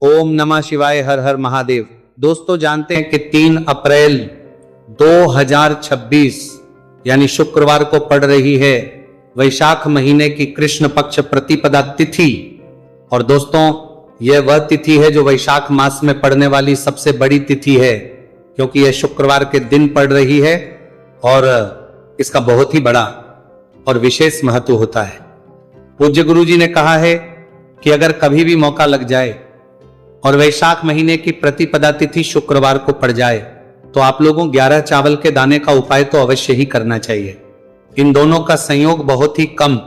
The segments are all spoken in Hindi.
ओम नमः शिवाय, हर हर महादेव। दोस्तों जानते हैं कि 3 अप्रैल 2026 यानी शुक्रवार को पड़ रही है वैशाख महीने की कृष्ण पक्ष प्रतिपदा तिथि। और दोस्तों यह वह तिथि है जो वैशाख मास में पड़ने वाली सबसे बड़ी तिथि है, क्योंकि यह शुक्रवार के दिन पड़ रही है और इसका बहुत ही बड़ा और विशेष महत्व होता है। पूज्य गुरु जी ने कहा है कि अगर कभी भी मौका लग जाए और वैशाख महीने की प्रतिपदा तिथि शुक्रवार को पड़ जाए तो आप लोगों 11 चावल के दाने का उपाय तो अवश्य ही करना चाहिए। इन दोनों का संयोग बहुत ही कम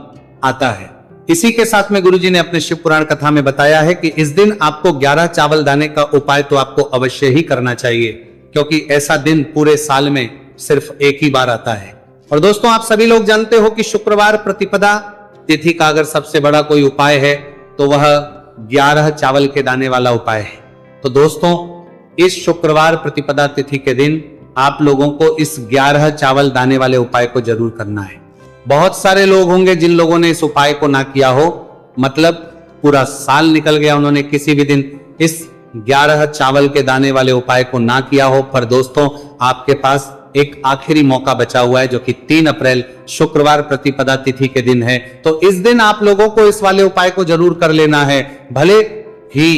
आता है। इसी के साथ में गुरुजी ने अपने शिव पुराण कथा में बताया है कि इस दिन आपको 11 चावल दाने का उपाय तो आपको अवश्य ही करना चाहिए, क्योंकि ऐसा दिन पूरे साल में सिर्फ एक ही बार आता है। और दोस्तों आप सभी लोग जानते हो कि शुक्रवार प्रतिपदा तिथि का अगर सबसे बड़ा कोई उपाय है तो वह 11 चावल के दाने वाला उपाय है। तो दोस्तों इस शुक्रवार प्रतिपदा तिथि के दिन आप लोगों को इस 11 चावल दाने वाले उपाय को जरूर करना है। बहुत सारे लोग होंगे जिन लोगों ने इस उपाय को ना किया हो, मतलब पूरा साल निकल गया, उन्होंने किसी भी दिन इस 11 चावल के दाने वाले उपाय को ना किया हो। पर दोस्तों आपके पास एक आखिरी मौका बचा हुआ है, जो कि 3 अप्रैल शुक्रवार प्रतिपदा तिथि के दिन है। तो इस दिन आप लोगों को इस वाले उपाय को जरूर कर लेना है। भले ही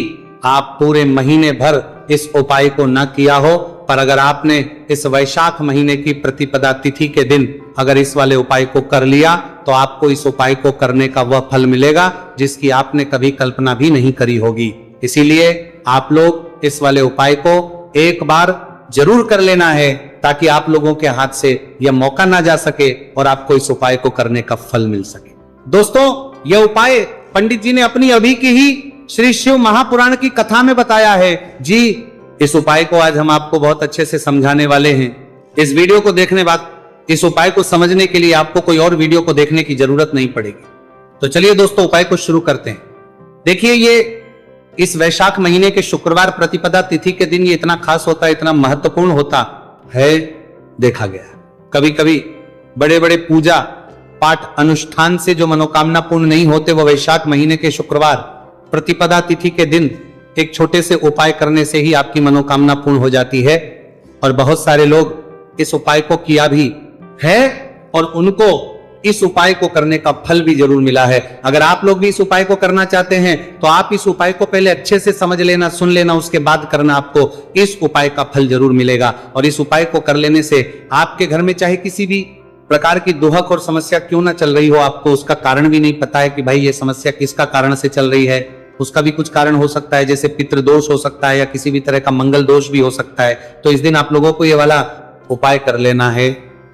आप पूरे महीने भर इस उपाय को ना किया हो, पर अगर आपने इस वैशाख महीने की प्रतिपदा तिथि के दिन अगर इस वाले उपाय को कर लिया तो आपको इस उपाय को करने का वह फल मिलेगा जिसकी आपने कभी कल्पना भी नहीं करी होगी। इसीलिए आप लोग इस वाले उपाय को एक बार जरूर कर लेना है, ताकि आप लोगों के हाथ से यह मौका ना जा सके और आपको इस उपाय को करने का फल मिल सके। दोस्तों यह उपाय पंडित जी ने अपनी अभी की ही श्री शिव महापुराण की कथा में बताया है जी। इस उपाय को आज हम आपको बहुत अच्छे से समझाने वाले हैं। इस वीडियो को देखने बाद इस उपाय को समझने के लिए आपको कोई और वीडियो को देखने की जरूरत नहीं पड़ेगी। तो चलिए दोस्तों उपाय को शुरू करते हैं। देखिए ये इस वैशाख महीने के शुक्रवार प्रतिपदा तिथि के दिन ये इतना खास होता है, इतना महत्वपूर्ण होता है, देखा गया। कभी कभी बड़े बड़े पूजा पाठ अनुष्ठान से जो मनोकामना पूर्ण नहीं होते, वो वैशाख महीने के शुक्रवार प्रतिपदा तिथि के दिन एक छोटे से उपाय करने से ही आपकी मनोकामना पूर्ण हो जाती है। और बहुत सारे लोग इस उपाय को किया भी है और उनको इस उपाय को करने का फल भी जरूर मिला है। अगर आप लोग भी इस उपाय को करना चाहते हैं तो आप इस उपाय को पहले अच्छे से समझ लेना, सुन लेना, उसके बाद करना, आपको इस उपाय का फल जरूर मिलेगा। और इस उपाय को कर लेने से आपके घर में चाहे किसी भी प्रकार की दुहक और समस्या क्यों ना चल रही हो, आपको उसका कारण भी नहीं पता है कि भाई ये समस्या किसका कारण से चल रही है, उसका भी कुछ कारण हो सकता है, जैसे पितृदोष हो सकता है या किसी भी तरह का मंगल दोष भी हो सकता है। तो इस दिन आप लोगों को ये वाला उपाय कर लेना है।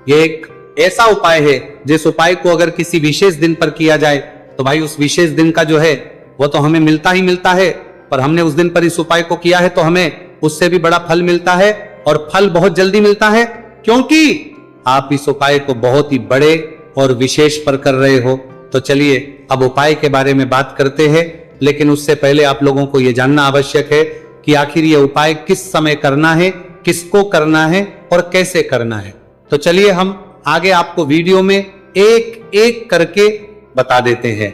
ये एक ऐसा उपाय है जिस उपाय को अगर किसी विशेष दिन पर किया जाए तो भाई उस विशेष दिन का जो है वो तो हमें मिलता ही मिलता है, पर हमने उस दिन पर इस उपाय को किया है तो हमें उससे भी बड़ा फल मिलता है और फल बहुत जल्दी मिलता है, क्योंकि आप इस उपाय को बहुत ही बड़े और विशेष पर कर रहे हो। तो चलिए अब उपाय के बारे में बात करते हैं, लेकिन उससे पहले आप लोगों को यह जानना आवश्यक है कि आखिर यह उपाय किस समय करना है, किसको करना है और कैसे करना है। तो चलिए हम आगे आपको वीडियो में एक एक करके बता देते हैं।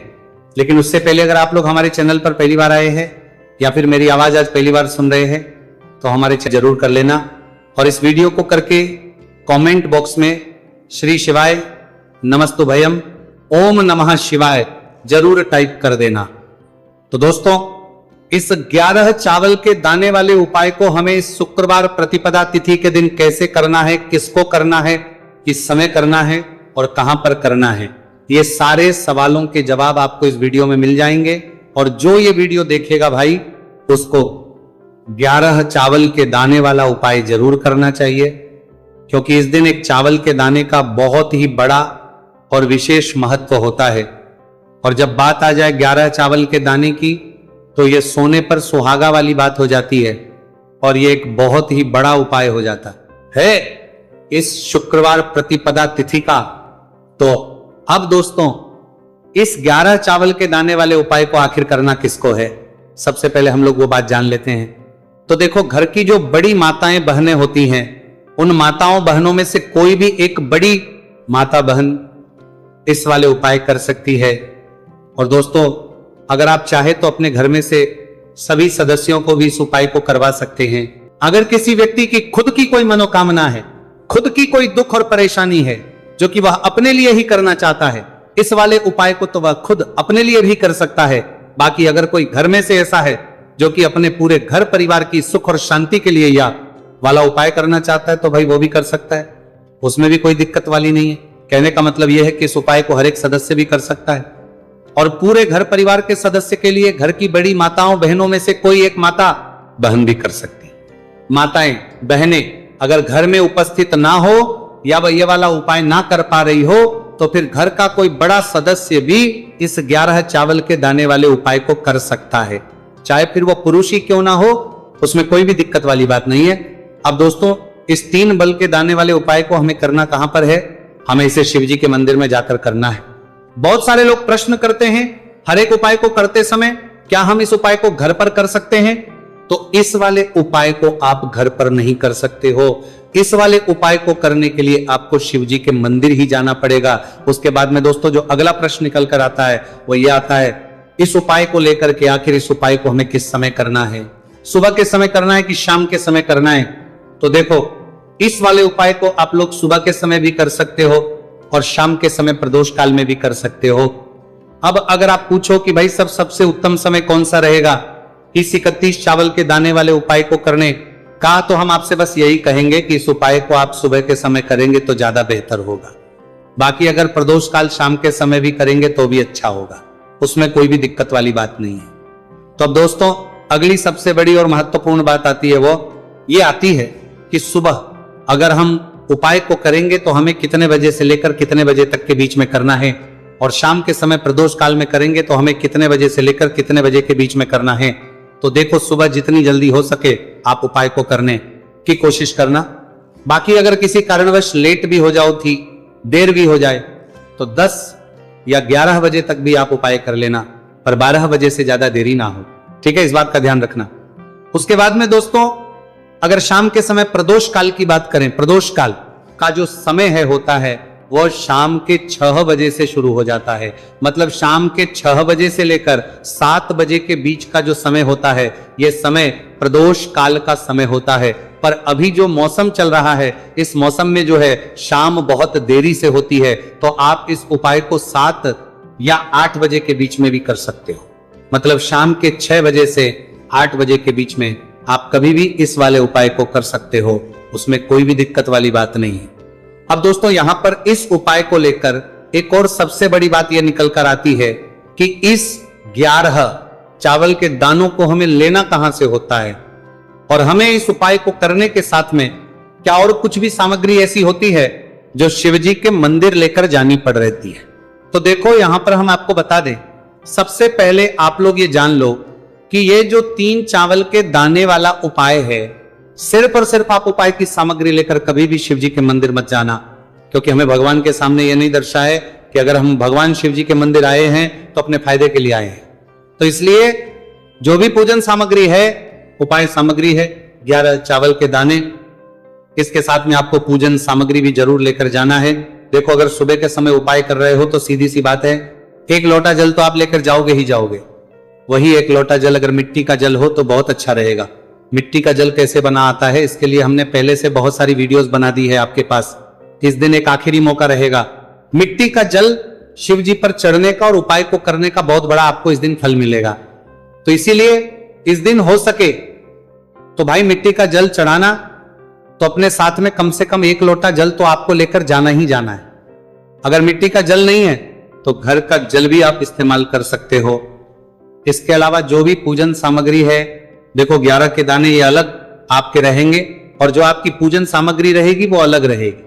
लेकिन उससे पहले अगर आप लोग हमारे चैनल पर पहली बार आए हैं या फिर मेरी आवाज आज पहली बार सुन रहे हैं तो हमारे चैनल जरूर कर लेना और इस वीडियो को करके कमेंट बॉक्स में श्री शिवाय नमस्तुभयम ओम नमः शिवाय जरूर टाइप कर देना। तो दोस्तों इस 11 चावल के दाने वाले उपाय को हमें इस शुक्रवार प्रतिपदा तिथि के दिन कैसे करना है, किसको करना है, किस समय करना है और कहां पर करना है, ये सारे सवालों के जवाब आपको इस वीडियो में मिल जाएंगे। और जो ये वीडियो देखेगा भाई उसको 11 चावल के दाने वाला उपाय जरूर करना चाहिए, क्योंकि इस दिन एक चावल के दाने का बहुत ही बड़ा और विशेष महत्व होता है। और जब बात आ जाए 11 चावल के दाने की तो यह सोने पर सुहागा वाली बात हो जाती है और यह एक बहुत ही बड़ा उपाय हो जाता है इस शुक्रवार प्रतिपदा तिथि का। तो अब दोस्तों इस 11 चावल के दाने वाले उपाय को आखिर करना किसको है, सबसे पहले हम लोग वो बात जान लेते हैं। तो देखो घर की जो बड़ी माताएं बहनें होती हैं, उन माताओं बहनों में से कोई भी एक बड़ी माता बहन इस वाले उपाय कर सकती है। और दोस्तों अगर आप चाहे तो अपने घर में से सभी सदस्यों को भी इस उपाय को करवा सकते हैं। अगर किसी व्यक्ति की खुद की कोई मनोकामना है, खुद की कोई दुख और परेशानी है जो कि वह अपने लिए ही करना चाहता है, इस वाले उपाय को तो वह खुद अपने लिए भी कर सकता है। बाकी अगर कोई घर में से ऐसा है जो कि अपने पूरे घर परिवार की सुख और शांति के लिए या वाला उपाय करना चाहता है, तो भाई वो भी कर सकता है, उसमें भी कोई दिक्कत वाली नहीं है। कहने का मतलब यह है कि इस उपाय को हर एक सदस्य भी कर सकता है और पूरे घर परिवार के सदस्य के लिए घर की बड़ी माताओं बहनों में से कोई एक माता बहन भी कर सकती। माताएं बहनें अगर घर में उपस्थित ना हो या वह ये वाला उपाय ना कर पा रही हो, तो फिर घर का कोई बड़ा सदस्य भी इस 11 चावल के दाने वाले उपाय को कर सकता है, चाहे फिर वो पुरुष ही क्यों ना हो, उसमें कोई भी दिक्कत वाली बात नहीं है। अब दोस्तों, इस 3 बल के दाने वाले उपाय को हमें करना कहां पर है? हमें इसे शिव जी के मंदिर में जाकर करना है। बहुत सारे लोग प्रश्न करते हैं, हर एक उपाय को करते समय क्या हम इस उपाय को घर पर कर सकते हैं? तो इस वाले उपाय को आप घर पर नहीं कर सकते हो। इस वाले उपाय को करने के लिए आपको शिव जी के मंदिर ही जाना पड़ेगा। उसके बाद में दोस्तों जो अगला प्रश्न निकल कर आता है वो ये आता है, इस उपाय को लेकर के आखिर इस उपाय को हमें किस समय करना है? सुबह के समय करना है कि शाम के समय करना है? तो देखो, इस वाले उपाय को आप लोग सुबह के समय भी कर सकते हो और शाम के समय प्रदोष काल में भी कर सकते हो। अब अगर आप पूछो कि भाई सबसे उत्तम समय कौन सा रहेगा इस 31 चावल के दाने वाले उपाय को करने का, तो हम आपसे बस यही कहेंगे कि इस उपाय को आप सुबह के समय करेंगे तो ज्यादा बेहतर होगा। बाकी अगर प्रदोष काल शाम के समय भी करेंगे तो भी अच्छा होगा, उसमें कोई भी दिक्कत वाली बात नहीं है। तो अब दोस्तों, अगली सबसे बड़ी और महत्वपूर्ण बात आती है, वो ये आती है कि सुबह अगर हम उपाय को करेंगे तो हमें कितने बजे से लेकर कितने बजे तक के बीच में करना है, और शाम के समय प्रदोष काल में करेंगे तो हमें कितने बजे से लेकर कितने बजे के बीच में करना है। तो देखो, सुबह जितनी जल्दी हो सके आप उपाय को करने की कोशिश करना। बाकी अगर किसी कारणवश लेट भी हो जाओ, थी देर भी हो जाए, तो 10 या 11 बजे तक भी आप उपाय कर लेना, पर 12 बजे से ज्यादा देरी ना हो। ठीक है, इस बात का ध्यान रखना। उसके बाद में दोस्तों, अगर शाम के समय प्रदोष काल की बात करें, प्रदोष काल का जो समय है होता है वो शाम के 6 बजे से शुरू हो जाता है। मतलब शाम के 6 बजे से लेकर 7 बजे के बीच का जो समय होता है, यह समय प्रदोष काल का समय होता है। पर अभी जो मौसम चल रहा है, इस मौसम में जो है शाम बहुत देरी से होती है, तो आप इस उपाय को 7 या 8 बजे के बीच में भी कर सकते हो। मतलब शाम के 6 बजे से 8 बजे के बीच में आप कभी भी इस वाले उपाय को कर सकते हो, उसमें कोई भी दिक्कत वाली बात नहीं है। अब दोस्तों, यहां पर इस उपाय को लेकर एक और सबसे बड़ी बात यह निकल कर आती है कि इस 11 चावल के दानों को हमें लेना कहां से होता है, और हमें इस उपाय को करने के साथ में क्या और कुछ भी सामग्री ऐसी होती है जो शिव जी के मंदिर लेकर जानी पड़ रहती है। तो देखो, यहां पर हम आपको बता दें, सबसे पहले आप लोग ये जान लो कि ये जो 3 चावल के दाने वाला उपाय है, सिर्फ और सिर्फ आप उपाय की सामग्री लेकर कभी भी शिव जी के मंदिर मत जाना, क्योंकि हमें भगवान के सामने यह नहीं दर्शाए कि अगर हम भगवान शिव जी के मंदिर आए हैं तो अपने फायदे के लिए आए हैं। तो इसलिए जो भी पूजन सामग्री है, उपाय सामग्री है 11 चावल के दाने, इसके साथ में आपको पूजन सामग्री भी जरूर लेकर जाना है। देखो, अगर सुबह के समय उपाय कर रहे हो तो सीधी सी बात है, 1 लोटा जल तो आप लेकर जाओगे ही जाओगे। वही 1 लोटा जल अगर मिट्टी का जल हो तो बहुत अच्छा रहेगा। मिट्टी का जल कैसे बना आता है, इसके लिए हमने पहले से बहुत सारी वीडियोस बना दी है आपके पास। इस दिन एक आखिरी मौका रहेगा, मिट्टी का जल शिव जी पर चढ़ने का और उपाय को करने का बहुत बड़ा आपको इस दिन फल मिलेगा। तो इसीलिए इस दिन हो सके तो भाई मिट्टी का जल चढ़ाना, तो अपने साथ में कम से कम 1 लोटा जल तो आपको लेकर जाना ही जाना है। अगर मिट्टी का जल नहीं है तो घर का जल भी आप इस्तेमाल कर सकते हो। इसके अलावा जो भी पूजन सामग्री है, देखो 11 के दाने ये अलग आपके रहेंगे और जो आपकी पूजन सामग्री रहेगी वो अलग रहेगी।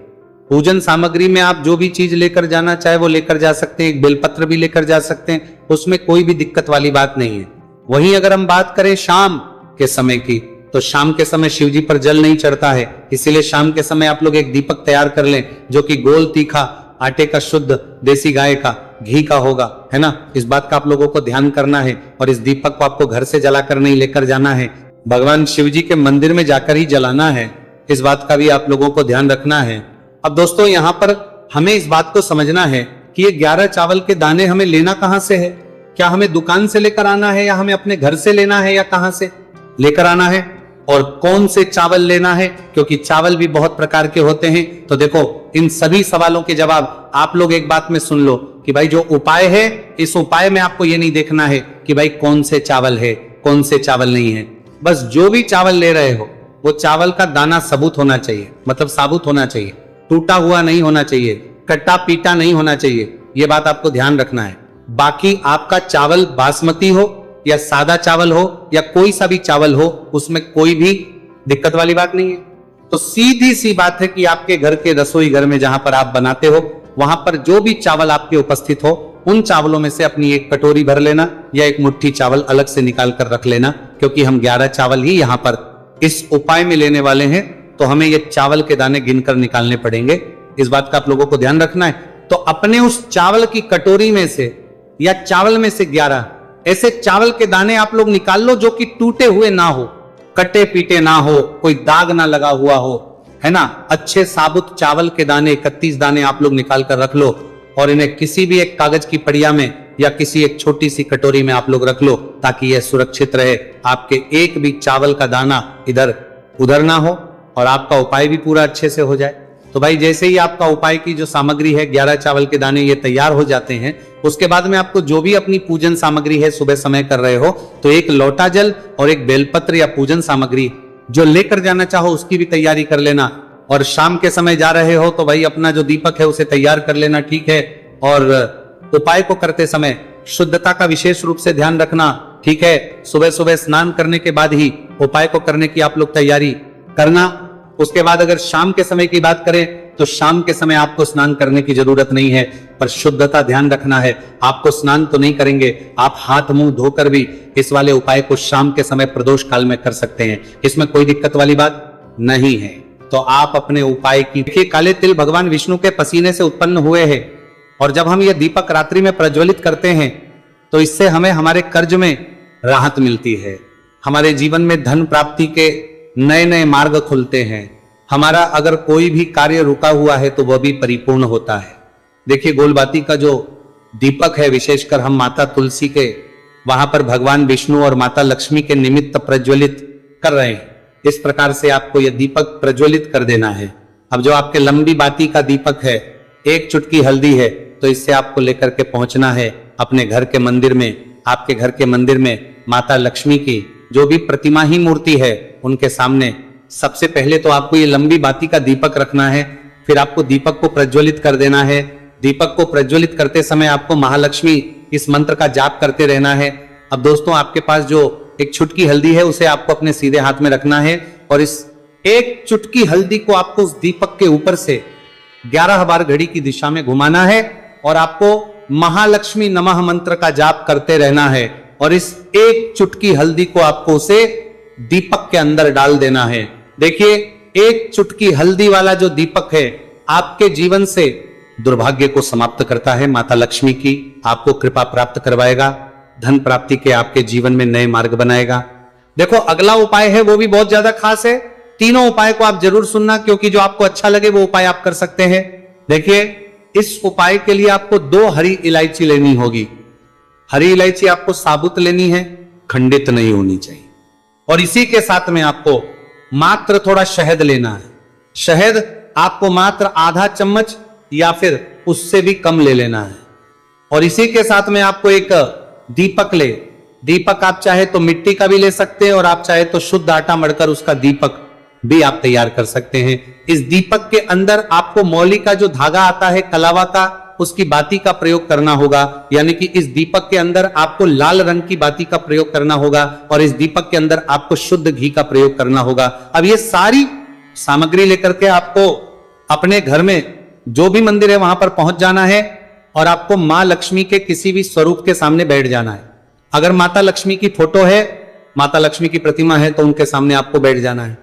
पूजन सामग्री में आप जो भी चीज लेकर जाना चाहे वो लेकर जा सकते हैं, एक बेलपत्र भी लेकर जा सकते हैं, उसमें कोई भी दिक्कत वाली बात नहीं है। वहीं अगर हम बात करें शाम के समय की, तो शाम के समय शिव जी पर जल नहीं चढ़ता है, इसीलिए शाम के समय आप लोग एक दीपक तैयार कर लें जो कि गोल तीखा आटे का शुद्ध देसी गाय का घी का होगा, है ना। इस बात का आप लोगों को ध्यान करना है और इस दीपक को आपको घर से जलाकर नहीं लेकर जाना है, भगवान शिव जी के मंदिर में जाकर ही जलाना है। इस बात का भी आप लोगों को ध्यान रखना है। अब दोस्तों, यहाँ पर हमें इस बात को समझना है कि ये 11 चावल के दाने हमें लेना कहां से है। क्या हमें दुकान से लेकर आना है या हमें अपने घर से लेना है या कहां से लेकर आना है, और कौन से चावल लेना है, क्योंकि चावल भी बहुत प्रकार के होते हैं। तो देखो, इन सभी सवालों के जवाब आप लोग एक बात में सुन लो कि भाई जो उपाय है, इस उपाय में आपको ये नहीं देखना है कि भाई कौन से चावल है कौन से चावल नहीं है। बस जो भी चावल ले रहे हो वो चावल का दाना सबूत होना चाहिए, मतलब साबुत होना चाहिए, टूटा हुआ नहीं होना चाहिए, कट्टा पीटा नहीं होना चाहिए। ये बात आपको ध्यान रखना है। बाकी आपका चावल बासमती हो या सादा चावल हो या कोई सा भी चावल हो, उसमें कोई भी दिक्कत वाली बात नहीं है। तो सीधी सी बात है कि आपके घर के रसोई घर में जहां पर आप बनाते हो, वहां पर जो भी चावल आपके उपस्थित हो, उन चावलों में से अपनी एक कटोरी भर लेना या एक मुट्ठी चावल अलग से निकाल कर रख लेना, क्योंकि हम 11 चावल ही यहां पर इस उपाय में लेने वाले हैं। तो हमें ये चावल के दाने गिनकर निकालने पड़ेंगे, इस बात का आप लोगों को ध्यान रखना है। तो अपने उस चावल की कटोरी में से या चावल में से 11 ऐसे चावल के दाने आप लोग निकाल लो जो कि टूटे हुए ना हो, कटे पीटे ना हो, कोई दाग ना लगा हुआ हो, है ना। अच्छे साबुत चावल के दाने 31 दाने आप लोग निकाल कर रख लो और इन्हें किसी भी एक कागज की पड़िया में या किसी एक छोटी सी कटोरी में आप लोग रख लो, ताकि यह सुरक्षित रहे, आपके एक भी चावल का दाना इधर उधर ना हो और आपका उपाय भी पूरा अच्छे से हो जाए। तो भाई जैसे ही आपका उपाय की जो सामग्री है 11 चावल के दाने ये तैयार हो जाते हैं, उसके बाद में आपको जो भी अपनी पूजन सामग्री है सुबह समय कर रहे हो, तो एक लोटा जल और एक बेलपत्र या पूजन सामग्री जो लेकर जाना चाहो उसकी भी तैयारी कर लेना। और शाम के समय जा रहे हो तो भाई अपना जो दीपक है उसे तैयार कर लेना, ठीक है। और उपाय को करते समय शुद्धता का विशेष रूप से ध्यान रखना, ठीक है। सुबह सुबह स्नान करने के बाद ही उपाय को करने की आप लोग तैयारी करना। उसके बाद अगर शाम के समय की बात करें तो शाम के समय आपको स्नान करने की जरूरत नहीं है, पर शुद्धता ध्यान रखना है। आपको स्नान तो नहीं करेंगे, आप हाथ मुंह धोकर भी इस वाले उपाय को शाम के समय प्रदोष काल में कर सकते हैं, इसमें कोई दिक्कत वाली बात नहीं है। तो आप अपने उपाय की, देखिए काले तिल भगवान विष्णु के पसीने से उत्पन्न हुए हैं, और जब हम ये दीपक रात्रि में प्रज्वलित करते हैं तो इससे हमें हमारे कर्ज में राहत मिलती है, हमारे जीवन में धन प्राप्ति के नए नए मार्ग खुलते हैं, हमारा अगर कोई भी कार्य रुका हुआ है तो वह भी परिपूर्ण होता है। देखिए गोलबाती का जो दीपक है, विशेषकर हम माता तुलसी के वहां पर भगवान विष्णु और माता लक्ष्मी के निमित्त प्रज्वलित कर रहे हैं। इस प्रकार से आपको यह दीपक प्रज्वलित कर देना है। अब जो आपके लंबी बाती का दीपक है, एक चुटकी हल्दी है, तो इससे आपको लेकर के पहुंचना है अपने घर के मंदिर में। आपके घर के मंदिर में माता लक्ष्मी की जो भी प्रतिमा ही मूर्ति है उनके सामने सबसे पहले तो आपको ये लंबी बाती का दीपक रखना है, फिर आपको दीपक को प्रज्वलित कर देना है। दीपक को प्रज्वलित करते समय आपको महालक्ष्मी इस मंत्र का जाप करते रहना है। अब दोस्तों आपके पास जो एक चुटकी हल्दी है उसे आपको अपने सीधे हाथ में रखना है, और इस एक चुटकी हल्दी को आपको उस दीपक के ऊपर से 11 बार घड़ी की दिशा में घुमाना है, और आपको महालक्ष्मी नमः मंत्र का जाप करते रहना है। और इस एक चुटकी हल्दी को आपको उसे दीपक के अंदर डाल देना है। देखिए एक चुटकी हल्दी वाला जो दीपक है आपके जीवन से दुर्भाग्य को समाप्त करता है। माता लक्ष्मी की आपको कृपा प्राप्त करवाएगा, धन प्राप्ति के आपके जीवन में नए मार्ग बनाएगा। देखो अगला उपाय है वो भी बहुत ज्यादा खास है। तीनों उपाय को आप जरूर सुनना, क्योंकि जो आपको अच्छा लगे वो उपाय आप कर सकते हैं। देखिए इस उपाय के लिए आपको 2 हरी इलायची लेनी होगी। हरी इलायची आपको साबुत लेनी है, खंडित नहीं होनी चाहिए। और इसी के साथ में आपको मात्र थोड़ा शहद लेना है। शहद आपको मात्र आधा चम्मच या फिर उससे भी कम ले लेना है। और इसी के साथ में आपको एक दीपक ले। दीपक आप चाहे तो मिट्टी का भी ले सकते हैं, और आप चाहे तो शुद्ध आटा मढ़कर उसका दीपक भी आप तैयार कर सकते हैं। इस दीपक के अंदर आपको मौली का जो धागा आता है कलावा का, उसकी बाती का प्रयोग करना होगा। यानी कि इस दीपक के अंदर आपको लाल रंग की बाती का प्रयोग करना होगा, और इस दीपक के अंदर आपको शुद्ध घी का प्रयोग करना होगा। अब ये सारी सामग्री लेकर के आपको अपने घर में जो भी मंदिर है वहां पर पहुंच जाना है, और आपको मां लक्ष्मी के किसी भी स्वरूप के सामने बैठ जाना है। अगर माता लक्ष्मी की फोटो है, माता लक्ष्मी की प्रतिमा है, तो उनके सामने आपको बैठ जाना है।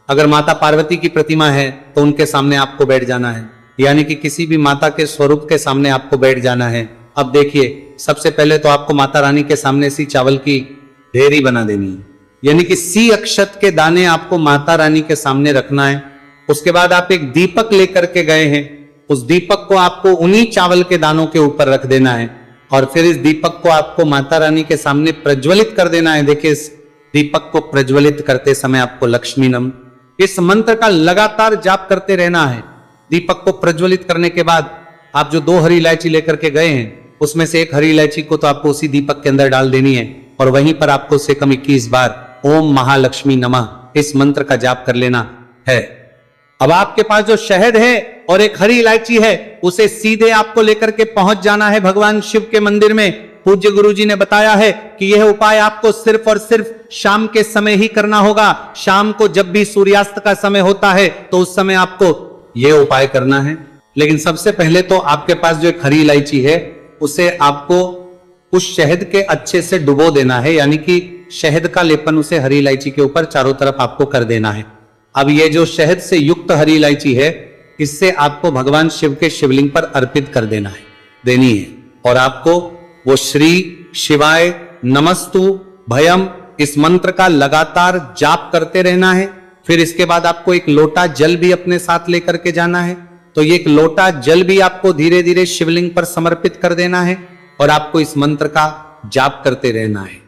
अगर माता पार्वती की प्रतिमा है तो उनके सामने आपको बैठ जाना है। यानी कि किसी भी माता के स्वरूप के सामने आपको बैठ जाना है। अब देखिए सबसे पहले तो आपको माता रानी के सामने सी चावल की ढेरी बना देनी है, यानी कि सी अक्षत के दाने आपको माता रानी के सामने रखना है। उसके बाद आप एक दीपक लेकर के गए हैं, उस दीपक को आपको उन्हीं चावल के दानों के ऊपर रख देना है, और फिर इस दीपक को आपको माता रानी के सामने प्रज्वलित कर देना है। देखिए इस दीपक को प्रज्वलित करते समय आपको लक्ष्मी नम, इस मंत्र का लगातार जाप करते रहना है। दीपक को प्रज्वलित करने के बाद आप जो 2 हरी इलायची लेकर के गए हैं उसमें से 1 हरी इलायची को तो आपको उसी दीपक के अंदर डाल देनी है और वहीं पर आपको से कम 21 बार ओम महालक्ष्मी नमः इस मंत्र का जाप कर लेना है। अब आपके पास जो शहद है और 1 हरी इलायची है उसे सीधे आपको लेकर के पहुंच जाना है भगवान शिव के मंदिर में। पूज्य गुरुजी ने बताया है कि यह उपाय आपको सिर्फ और सिर्फ शाम के समय ही करना होगा। शाम को जब भी सूर्यास्त का समय होता है तो उस समय आपको यह उपाय करना है। लेकिन सबसे पहले तो आपके पास जो 1 हरी इलायची है उसे आपको उस शहद के अच्छे से डुबो देना है, यानी कि शहद का लेपन उसे हरी इलायची के ऊपर चारों तरफ आपको कर देना है। अब ये जो शहद से युक्त हरी इलायची है इससे आपको भगवान शिव के शिवलिंग पर अर्पित कर देना है, देनी है। और आपको वो श्री शिवाय नमस्तु भयम इस मंत्र का लगातार जाप करते रहना है। फिर इसके बाद आपको 1 लोटा जल भी अपने साथ लेकर के जाना है। तो ये 1 लोटा जल भी आपको धीरे धीरे शिवलिंग पर समर्पित कर देना है और आपको इस मंत्र का जाप करते रहना है।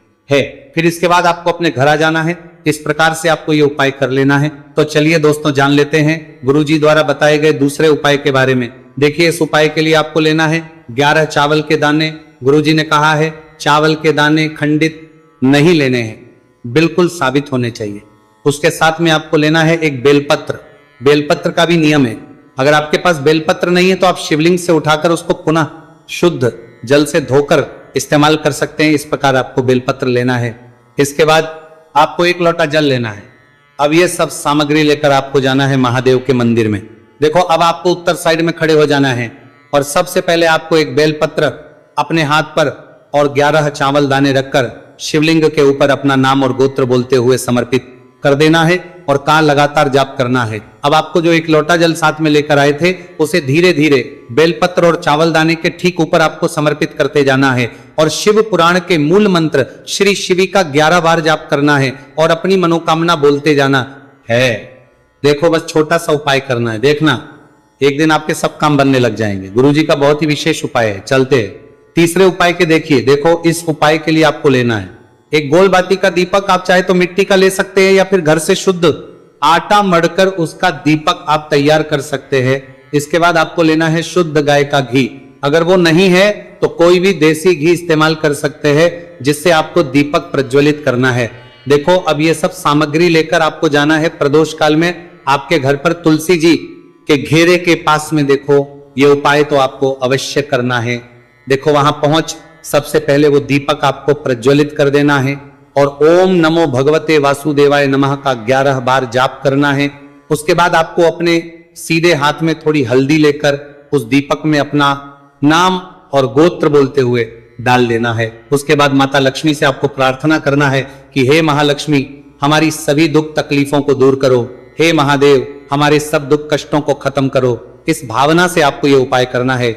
फिर इसके बाद आपको अपने घर आ जाना है। इस प्रकार से आपको ये उपाय कर लेना है। तो चलिए दोस्तों जान लेते हैं गुरुजी द्वारा बताए गए दूसरे उपाय के बारे में। देखिए इस उपाय के लिए आपको लेना है 11 चावल के दाने। गुरुजी ने कहा है चावल के दाने खंडित नहीं लेने हैं, बिल्कुल साबित होने चाहिए। उसके साथ में आपको लेना है 1 बेलपत्र। बेलपत्र का भी नियम है, अगर आपके पास बेलपत्र नहीं है तो आप शिवलिंग से उठाकर उसको पुनः शुद्ध जल से धोकर इस्तेमाल कर सकते हैं। इस प्रकार आपको बेलपत्र लेना है। इसके बाद आपको 1 लोटा जल लेना है। अब ये सब सामग्री लेकर आपको जाना है महादेव के मंदिर में। देखो अब आपको उत्तर साइड में खड़े हो जाना है और सबसे पहले आपको 1 बेलपत्र अपने हाथ पर और 11 चावल दाने रखकर शिवलिंग के ऊपर अपना नाम और गोत्र बोलते हुए समर्पित कर देना है और का लगातार जाप करना है। अब आपको जो 1 लोटा जल साथ में लेकर आए थे उसे धीरे धीरे बेलपत्र और चावल दाने के ठीक ऊपर आपको समर्पित करते जाना है और शिव पुराण के मूल मंत्र श्री शिवी का 11 बार जाप करना है और अपनी मनोकामना बोलते जाना है। देखो बस छोटा सा उपाय करना है, देखना एक दिन आपके सब काम बनने लग जाएंगे। गुरुजी का बहुत ही विशेष उपाय है। चलते हैं तीसरे उपाय के। देखिए देखो इस उपाय के लिए आपको लेना है 1 गोल बाती का दीपक। आप चाहे तो मिट्टी का ले सकते हैं या फिर घर से शुद्ध आटा मढ़कर उसका दीपक आप तैयार कर सकते हैं। इसके बाद आपको लेना है शुद्ध गाय का घी। अगर वो नहीं है तो कोई भी देसी घी इस्तेमाल कर सकते हैं जिससे आपको दीपक प्रज्वलित करना है। देखो अब ये सब सामग्री लेकर आपको जाना है प्रदोष काल में आपके घर पर तुलसी जी के घेरे के पास में। देखो ये उपाय तो आपको अवश्य करना है। देखो वहां पहुंच सबसे पहले वो दीपक आपको प्रज्वलित कर देना है और ओम नमो भगवते वासुदेवाय नमः का 11 बार जाप करना है। उसके बाद आपको अपने सीधे हाथ में थोड़ी हल्दी लेकर उस दीपक में अपना नाम और गोत्र बोलते हुए डाल देना है। उसके बाद माता लक्ष्मी से आपको प्रार्थना करना है कि हे महालक्ष्मी हमारी सभी दुख तकलीफों को दूर करो, हे महादेव हमारे सब दुख कष्टों को खत्म करो। इस भावना से आपको यह उपाय करना है।